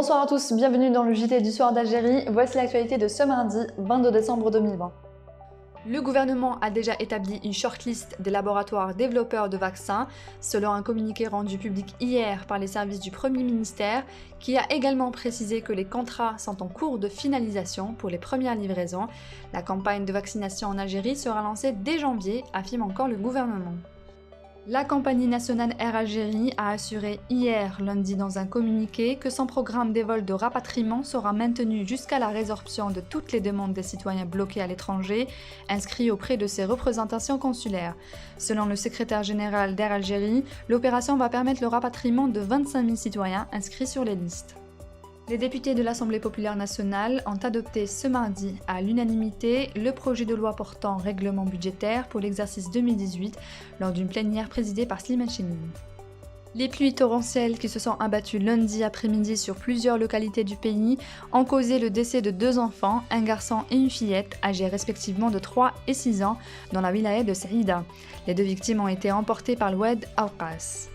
Bonsoir à tous, bienvenue dans le JT du soir d'Algérie. Voici l'actualité de ce mardi 22 décembre 2020. Le gouvernement a déjà établi une shortlist des laboratoires développeurs de vaccins, selon un communiqué rendu public hier par les services du Premier ministère, qui a également précisé que les contrats sont en cours de finalisation pour les premières livraisons. La campagne de vaccination en Algérie sera lancée dès janvier, affirme encore le gouvernement. La compagnie nationale Air Algérie a assuré hier, lundi, dans un communiqué que son programme des vols de rapatriement sera maintenu jusqu'à la résorption de toutes les demandes des citoyens bloqués à l'étranger, inscrits auprès de ses représentations consulaires. Selon le secrétaire général d'Air Algérie, l'opération va permettre le rapatriement de 25 000 citoyens inscrits sur les listes. Les députés de l'Assemblée populaire nationale ont adopté ce mardi à l'unanimité le projet de loi portant règlement budgétaire pour l'exercice 2018 lors d'une plénière présidée par Slimane Chennine. Les pluies torrentielles qui se sont abattues lundi après-midi sur plusieurs localités du pays ont causé le décès de 2 enfants, un garçon et une fillette, âgés respectivement de 3 et 6 ans, dans la wilaya de Saïda. Les 2 victimes ont été emportées par l'Oued Awqas.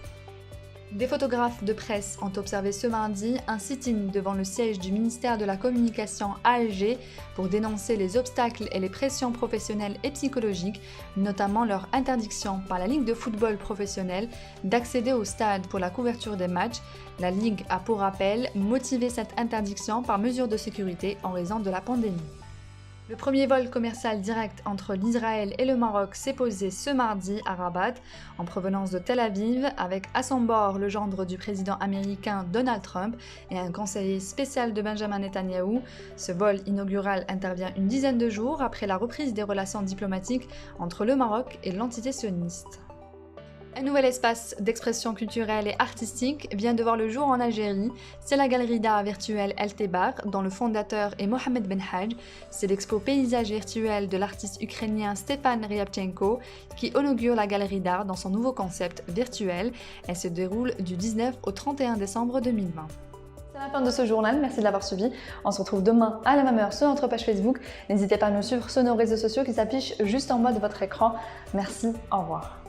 Des photographes de presse ont observé ce mardi un sit-in devant le siège du ministère de la Communication à Alger pour dénoncer les obstacles et les pressions professionnelles et psychologiques, notamment leur interdiction par la Ligue de football professionnel d'accéder au stade pour la couverture des matchs. La Ligue a pour rappel motivé cette interdiction par mesure de sécurité en raison de la pandémie. Le premier vol commercial direct entre l'Israël et le Maroc s'est posé ce mardi à Rabat, en provenance de Tel Aviv, avec à son bord le gendre du président américain Donald Trump et un conseiller spécial de Benjamin Netanyahou. Ce vol inaugural intervient une dizaine de jours après la reprise des relations diplomatiques entre le Maroc et l'entité sioniste. Un nouvel espace d'expression culturelle et artistique vient de voir le jour en Algérie. C'est la galerie d'art virtuelle El Tebar, dont le fondateur est Mohamed Benhadj. C'est l'expo paysage virtuel de l'artiste ukrainien Stéphane Ryabchenko qui inaugure la galerie d'art dans son nouveau concept virtuel. Elle se déroule du 19 au 31 décembre 2020. C'est la fin de ce journal, merci de l'avoir suivi. On se retrouve demain à la même heure sur notre page Facebook. N'hésitez pas à nous suivre sur nos réseaux sociaux qui s'affichent juste en bas de votre écran. Merci, au revoir.